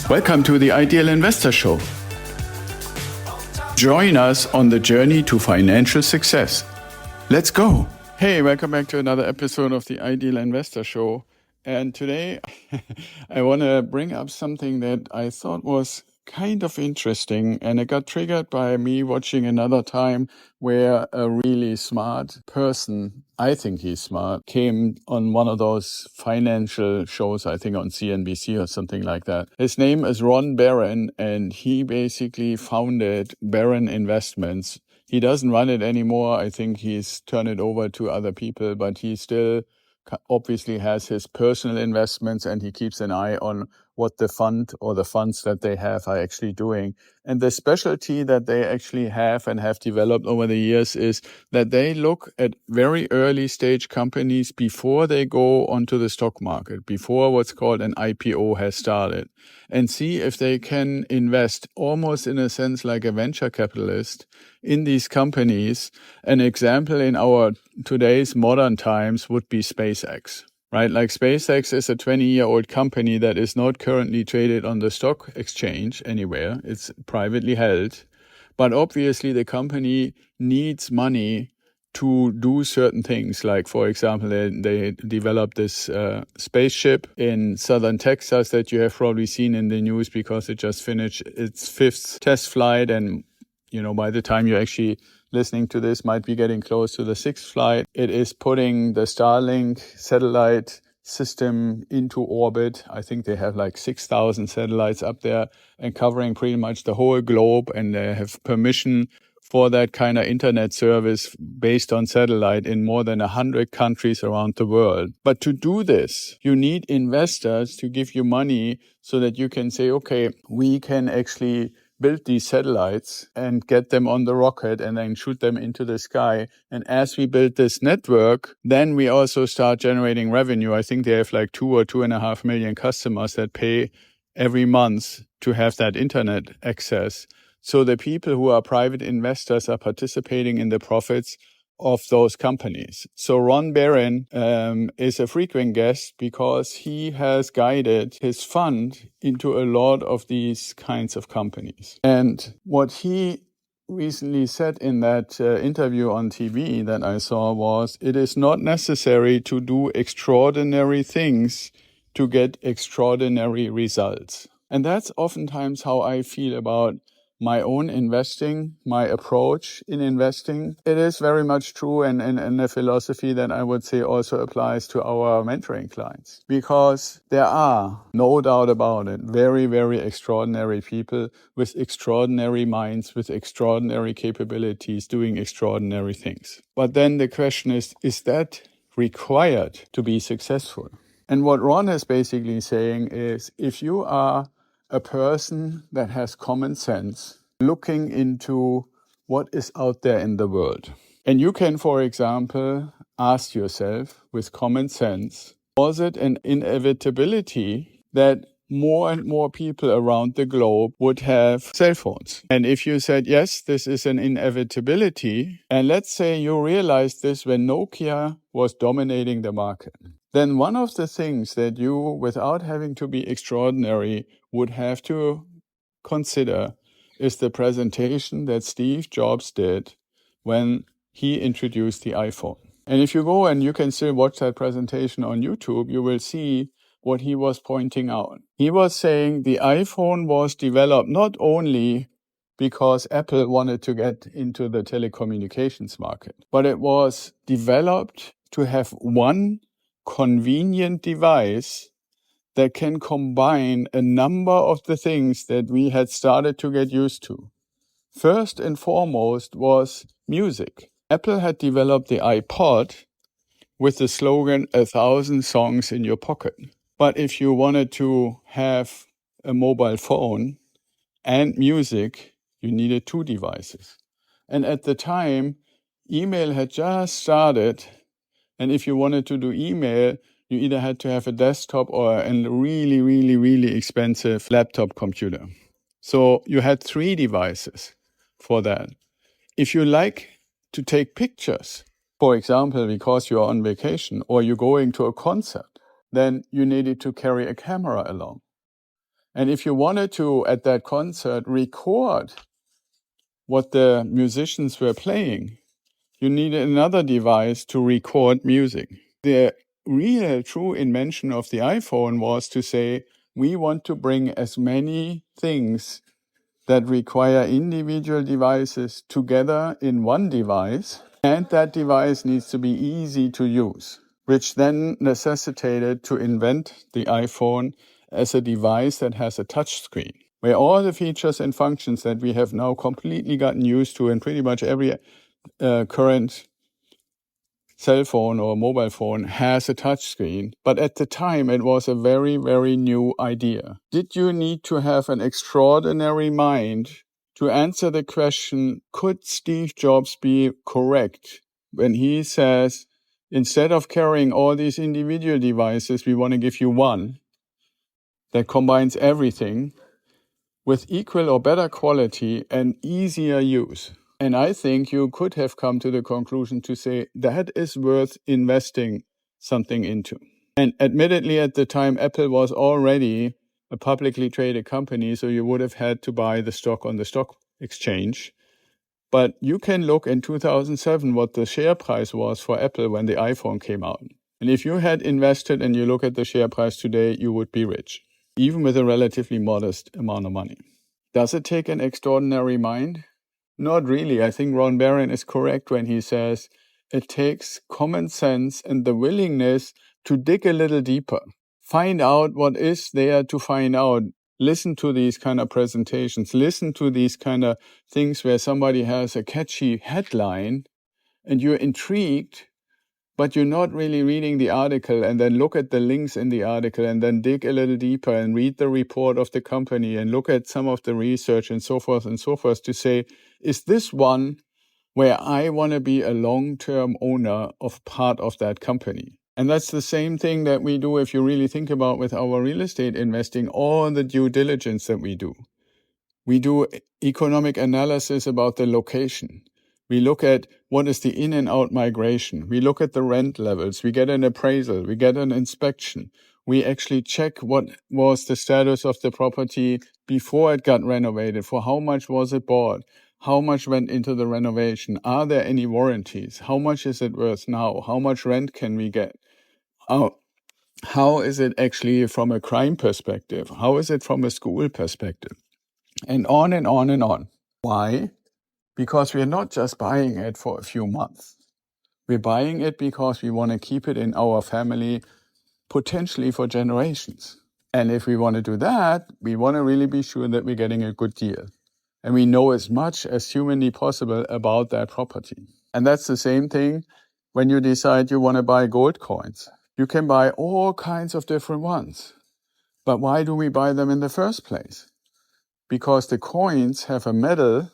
Welcome to the Ideal Investor Show. Join us on the journey to financial success. Let's go. Hey, welcome back to another episode of the Ideal Investor Show. And today I want to bring up something that I thought was kind of interesting, and it got triggered by me watching another time where a really smart person, I think he's smart, came on one of those financial shows, I think on CNBC or something like that. His name is Ron Baron, and he basically founded Baron Investments. He doesn't run it anymore. I think he's turned it over to other people, but he still obviously has his personal investments, and he keeps an eye on what the fund or the funds that they have are actually doing. And the specialty that they actually have and have developed over the years is that they look at very early stage companies before they go onto the stock market, before what's called an IPO has started, and see if they can invest almost in a sense like a venture capitalist in these companies. An example in our today's modern times would be SpaceX. Right? Like SpaceX is a 20-year-old company that is not currently traded on the stock exchange anywhere. It's privately held. But obviously the company needs money to do certain things. Like, for example, they developed this spaceship in southern Texas that you have probably seen in the news because it just finished its 5th test flight. And, you know, by the time you're actually listening to this, might be getting close to the 6th flight. It is putting the Starlink satellite system into orbit. I think they have like 6,000 satellites up there and covering pretty much the whole globe. And they have permission for that kind of internet service based on satellite in more than 100 countries around the world. But to do this, you need investors to give you money so that you can say, okay, we can actually build these satellites and get them on the rocket and then shoot them into the sky. And as we build this network, then we also start generating revenue. I think they have like 2 or 2.5 million customers that pay every month to have that internet access. So the people who are private investors are participating in the profits of those companies. So Ron Baron is a frequent guest because he has guided his fund into a lot of these kinds of companies. And what he recently said in that interview on TV that I saw was, it is not necessary to do extraordinary things to get extraordinary results. And that's oftentimes how I feel about my own investing, my approach in investing. It is very much true and a philosophy that I would say also applies to our mentoring clients. Because there are, no doubt about it, very, very extraordinary people with extraordinary minds, with extraordinary capabilities, doing extraordinary things. But then the question is that required to be successful? And what Ron is basically saying is, if you are a person that has common sense, looking into what is out there in the world. And you can, for example, ask yourself with common sense, was it an inevitability that more and more people around the globe would have cell phones? And if you said, yes, this is an inevitability, and let's say you realized this when Nokia was dominating the market, then one of the things that you, without having to be extraordinary, would have to consider is the presentation that Steve Jobs did when he introduced the iPhone. And if you go and you can still watch that presentation on YouTube, you will see what he was pointing out. He was saying the iPhone was developed not only because Apple wanted to get into the telecommunications market, but it was developed to have one convenient device that can combine a number of the things that we had started to get used to. First and foremost was music. Apple had developed the iPod with the slogan, 1,000 songs in your pocket. But if you wanted to have a mobile phone and music, you needed 2 devices. And at the time, email had just started. And if you wanted to do email, you either had to have a desktop or a really, really, really expensive laptop computer. So you had 3 devices for that. If you like to take pictures, for example, because you're on vacation or you're going to a concert, then you needed to carry a camera along. And if you wanted to, at that concert, record what the musicians were playing, you needed another device to record music. The real true invention of the iPhone was to say, we want to bring as many things that require individual devices together in one device, and that device needs to be easy to use, which then necessitated to invent the iPhone as a device that has a touch screen, where all the features and functions that we have now completely gotten used to in pretty much every current cell phone or mobile phone has a touch screen. But at the time, it was a very, very new idea. Did you need to have an extraordinary mind to answer the question, could Steve Jobs be correct when he says, instead of carrying all these individual devices, we want to give you one that combines everything with equal or better quality and easier use? And I think you could have come to the conclusion to say that is worth investing something into. And admittedly, at the time, Apple was already a publicly traded company, so you would have had to buy the stock on the stock exchange. But you can look in 2007 what the share price was for Apple when the iPhone came out. And if you had invested and you look at the share price today, you would be rich, even with a relatively modest amount of money. Does it take an extraordinary mind? Not really. I think Ron Barron is correct when he says it takes common sense and the willingness to dig a little deeper. Find out what is there to find out. Listen to these kind of presentations. Listen to these kind of things where somebody has a catchy headline and you're intrigued, but you're not really reading the article, and then look at the links in the article and then dig a little deeper and read the report of the company and look at some of the research and so forth to say, is this one where I want to be a long-term owner of part of that company? And that's the same thing that we do if you really think about with our real estate investing, all the due diligence that we do. We do economic analysis about the location. We look at what is the in and out migration. We look at the rent levels. We get an appraisal. We get an inspection. We actually check what was the status of the property before it got renovated. For how much was it bought? How much went into the renovation? Are there any warranties? How much is it worth now? How much rent can we get? How is it actually from a crime perspective? How is it from a school perspective? And on and on and on. Why? Because we're not just buying it for a few months. We're buying it because we want to keep it in our family, potentially for generations. And if we want to do that, we want to really be sure that we're getting a good deal. And we know as much as humanly possible about that property. And that's the same thing when you decide you want to buy gold coins. You can buy all kinds of different ones. But why do we buy them in the first place? Because the coins have a metal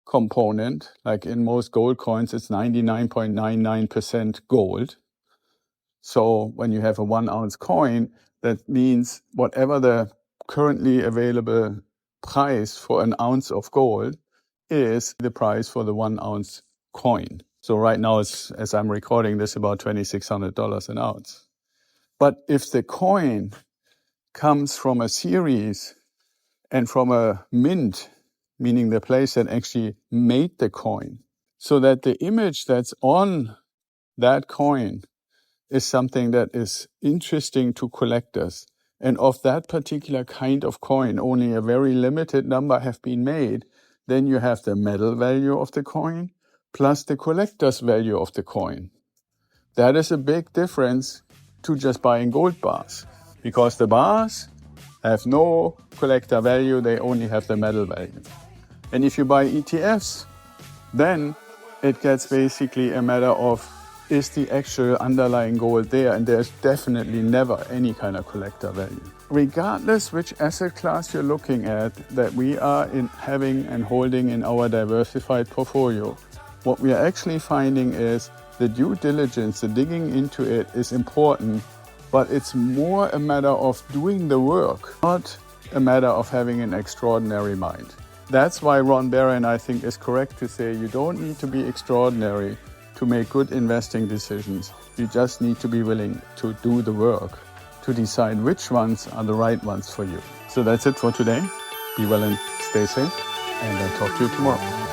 component, like in most gold coins, it's 99.99% gold. So when you have a 1 ounce coin, that means whatever the currently available price for an ounce of gold is the price for the 1 ounce coin. So right now, it's, as I'm recording this, about $2,600 an ounce. But if the coin comes from a series and from a mint, meaning the place that actually made the coin, so that the image that's on that coin is something that is interesting to collectors. And of that particular kind of coin, only a very limited number have been made. Then you have the metal value of the coin plus the collector's value of the coin. That is a big difference to just buying gold bars, because the bars have no collector value, they only have the metal value. And if you buy ETFs, then it gets basically a matter of, is the actual underlying gold there? And there's definitely never any kind of collector value. Regardless which asset class you're looking at that we are having and holding in our diversified portfolio, what we are actually finding is the due diligence, the digging into it is important, but it's more a matter of doing the work, not a matter of having an extraordinary mind. That's why Ron Barron, I think, is correct to say you don't need to be extraordinary to make good investing decisions. You just need to be willing to do the work. to decide which ones are the right ones for you. So that's it for today. Be well and stay safe, and I'll talk to you tomorrow.